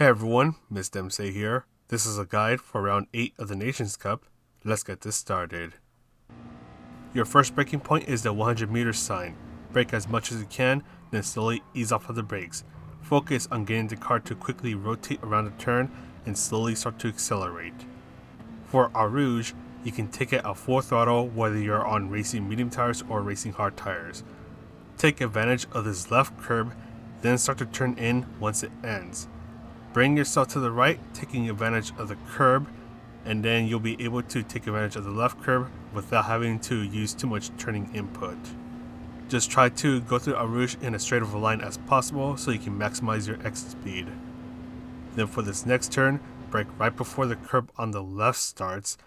Hey everyone, Miss Dempsey here. This is a guide for round 8 of the Nations Cup. Let's get this started. Your first braking point is the 100 meter sign. Brake as much as you can, then slowly ease off of the brakes. Focus on getting the car to quickly rotate around the turn and slowly start to accelerate. For Eau Rouge, you can take it at full throttle whether you're on racing medium tires or racing hard tires. Take advantage of this left curb, then start to turn in once it ends. Bring yourself to the right, taking advantage of the curb, and then you'll be able to take advantage of the left curb without having to use too much turning input. Just try to go through Eau Rouge in as straight of a line as possible so you can maximize your exit speed. Then for this next turn, brake right before the curb on the left starts.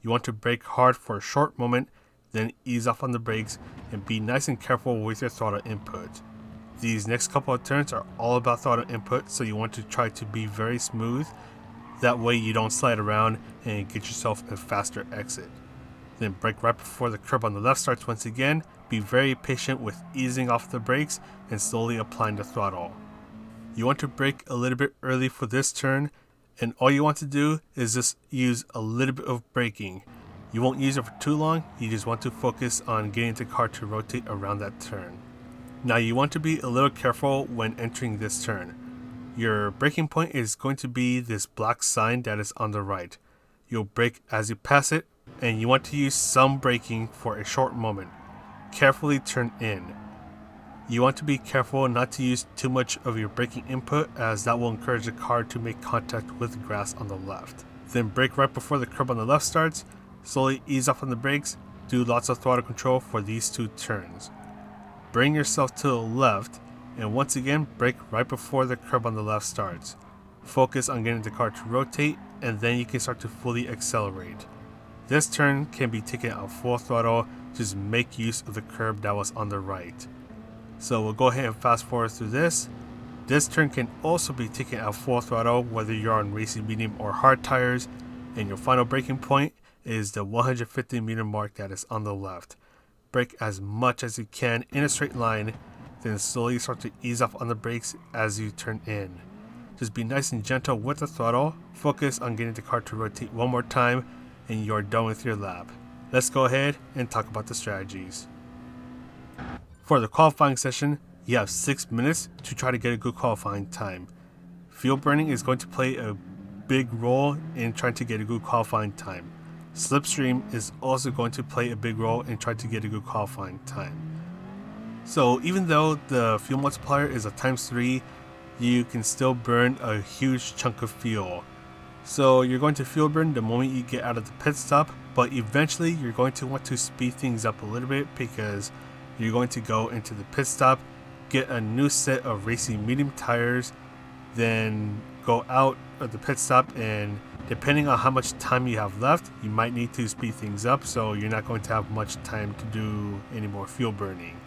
You want to brake hard for a short moment, then ease off on the brakes and be nice and careful with your throttle input. These next couple of turns are all about throttle input, so you want to try to be very smooth. That way you don't slide around and get yourself a faster exit. Then brake right before the curb on the left starts once again. Be very patient with easing off the brakes and slowly applying the throttle. You want to brake a little bit early for this turn, and all you want to do is just use a little bit of braking. You won't use it for too long, you just want to focus on getting the car to rotate around that turn. Now you want to be a little careful when entering this turn. Your braking point is going to be this black sign that is on the right. You'll brake as you pass it, and you want to use some braking for a short moment. Carefully turn in. You want to be careful not to use too much of your braking input, as that will encourage the car to make contact with the grass on the left. Then brake right before the curb on the left starts. Slowly ease off on the brakes. Do lots of throttle control for these two turns. Bring yourself to the left, and once again brake right before the curb on the left starts. Focus on getting the car to rotate, and then you can start to fully accelerate. This turn can be taken at full throttle. Just make use of the curb that was on the right. So we'll go ahead and fast forward through this. This turn can also be taken at full throttle whether you're on racing medium or hard tires, and your final braking point is the 150 meter mark that is on the left. Brake as much as you can in a straight line, then slowly start to ease off on the brakes as you turn in. Just be nice and gentle with the throttle. Focus on getting the car to rotate one more time, and you're done with your lap. Let's go ahead and talk about the strategies. For the qualifying session, you have 6 minutes to try to get a good qualifying time. Fuel burning is going to play a big role in trying to get a good qualifying time. Slipstream is also going to play a big role in trying to get a good qualifying time. So even though the fuel multiplier is a ×3, you can still burn a huge chunk of fuel. So you're going to fuel burn the moment you get out of the pit stop, but eventually you're going to want to speed things up a little bit because you're going to go into the pit stop, get a new set of racing medium tires, then go out of the pit stop, and depending on how much time you have left, you might need to speed things up, so you're not going to have much time to do any more fuel burning.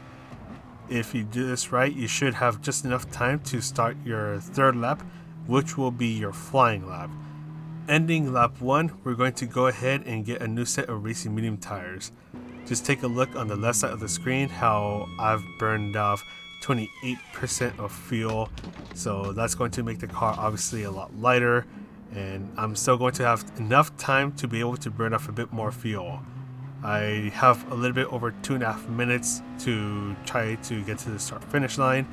If you do this right, you should have just enough time to start your third lap, which will be your flying lap. Ending lap 1, we're going to go ahead and get a new set of racing medium tires. Just take a look on the left side of the screen how I've burned off 28% of fuel, so that's going to make the car obviously a lot lighter, and I'm still going to have enough time to be able to burn off a bit more fuel. I have a little bit over 2.5 minutes to try to get to the start finish line,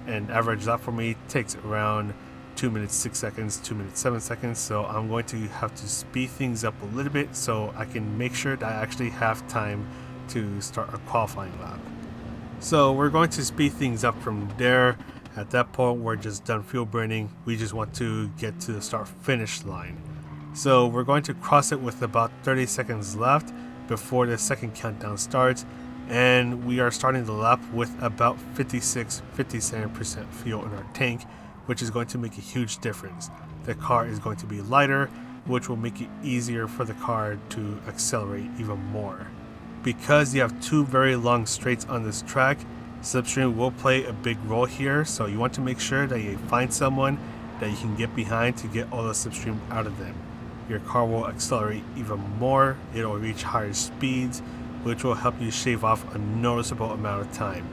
and average lap for me takes around 2 minutes 6 seconds, 2 minutes 7 seconds, so I'm going to have to speed things up a little bit so I can make sure that I actually have time to start a qualifying lap. So we're going to speed things up from there. At that point, we're just done fuel burning. We just want to get to the start finish line. So we're going to cross it with about 30 seconds left before the second countdown starts, and we are starting the lap with about 56-57% fuel in our tank, which is going to make a huge difference. The car is going to be lighter, which will make it easier for the car to accelerate even more. Because you have two very long straights on this track, slipstream will play a big role here, so you want to make sure that you find someone that you can get behind to get all the slipstream out of them. Your car will accelerate even more, it will reach higher speeds, which will help you shave off a noticeable amount of time.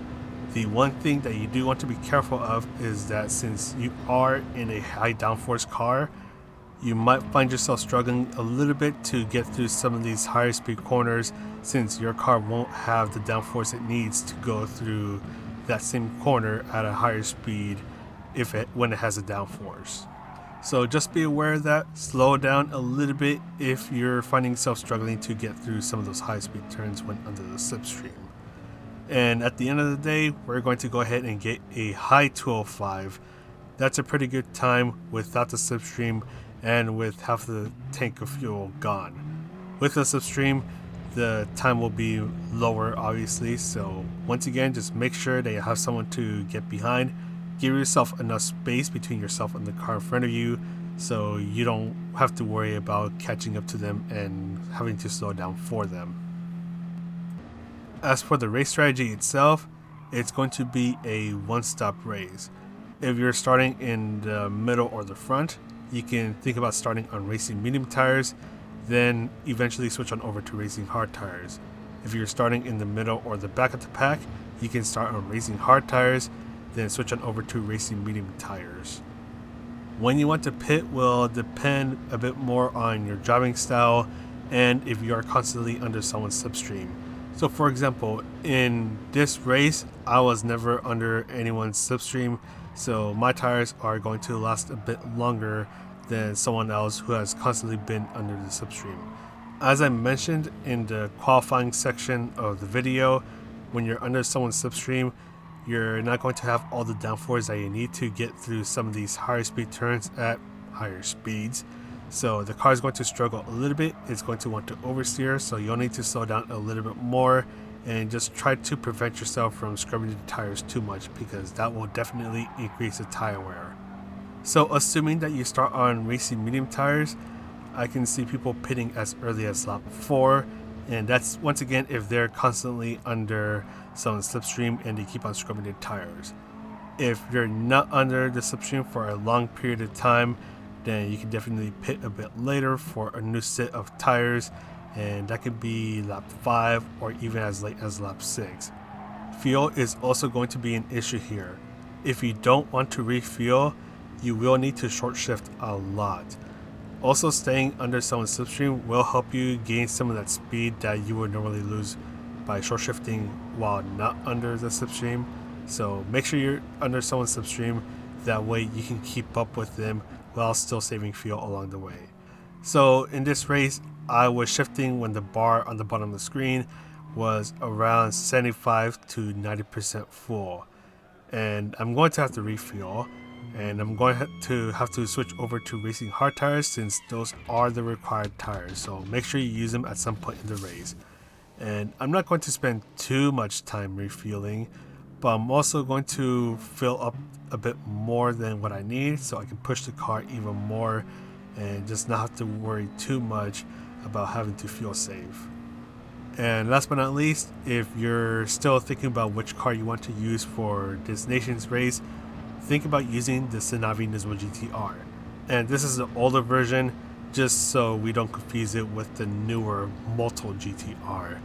The one thing that you do want to be careful of is that since you are in a high downforce car, you might find yourself struggling a little bit to get through some of these higher speed corners, since your car won't have the downforce it needs to go through that same corner at a higher speed when it has a downforce. So just be aware of that. Slow down a little bit if you're finding yourself struggling to get through some of those high speed turns when under the slipstream. And at the end of the day, we're going to go ahead and get a high 205. That's a pretty good time without the slipstream and with half the tank of fuel gone. With the slipstream, the time will be lower, obviously. So once again, just make sure that you have someone to get behind. Give yourself enough space between yourself and the car in front of you, so you don't have to worry about catching up to them and having to slow down for them. As for the race strategy itself, it's going to be a one-stop race. If you're starting in the middle or the front, you can think about starting on racing medium tires, then eventually switch on over to racing hard tires. If you're starting in the middle or the back of the pack, you can start on racing hard tires, then switch on over to racing medium tires. When you want to pit will depend a bit more on your driving style and if you are constantly under someone's slipstream. So for example, in this race, I was never under anyone's slipstream, so my tires are going to last a bit longer than someone else who has constantly been under the slipstream. As I mentioned in the qualifying section of the video, when you're under someone's slipstream, you're not going to have all the downforce that you need to get through some of these higher speed turns at higher speeds. So the car is going to struggle a little bit. It's going to want to oversteer, so you'll need to slow down a little bit more and just try to prevent yourself from scrubbing the tires too much, because that will definitely increase the tire wear. So assuming that you start on racing medium tires, I can see people pitting as early as lap 4, and that's once again if they're constantly under someone's slipstream and they keep on scrubbing their tires. If you're not under the slipstream for a long period of time, then you can definitely pit a bit later for a new set of tires, and that could be lap 5 or even as late as lap 6. Fuel is also going to be an issue here. If you don't want to refuel, you will need to short shift a lot. Also, staying under someone's slipstream will help you gain some of that speed that you would normally lose by short shifting while not under the slipstream. So make sure you're under someone's slipstream, that way you can keep up with them while still saving fuel along the way. So in this race, I was shifting when the bar on the bottom of the screen was around 75 to 90% full, and I'm going to have to refuel, and I'm going to have to switch over to racing hard tires since those are the required tires. So make sure you use them at some point in the race. And I'm not going to spend too much time refueling, but I'm also going to fill up a bit more than what I need so I can push the car even more and just not have to worry too much about having to fuel save. And last but not least, if you're still thinking about which car you want to use for this nation's race, think about using the XANAVI Nismo GTR. And this is the older version, just so we don't confuse it with the newer Moto GTR.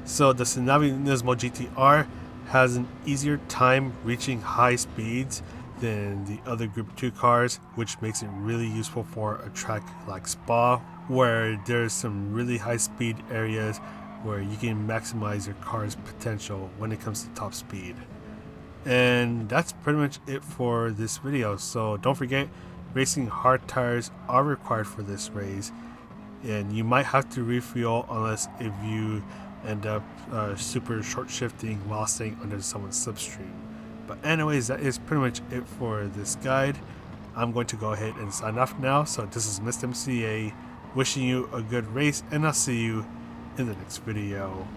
So the XANAVI Nismo GTR has an easier time reaching high speeds than the other Group 2 cars, which makes it really useful for a track like Spa, where there's some really high speed areas where you can maximize your car's potential when it comes to top speed. And that's pretty much it for this video. So don't forget, racing hard tires are required for this race, and you might have to refuel unless if you end up super short shifting while staying under someone's slipstream. But anyways, that is pretty much it for this guide. I'm going to go ahead and sign off now. So this is Mr. MCA wishing you a good race, and I'll see you in the next video.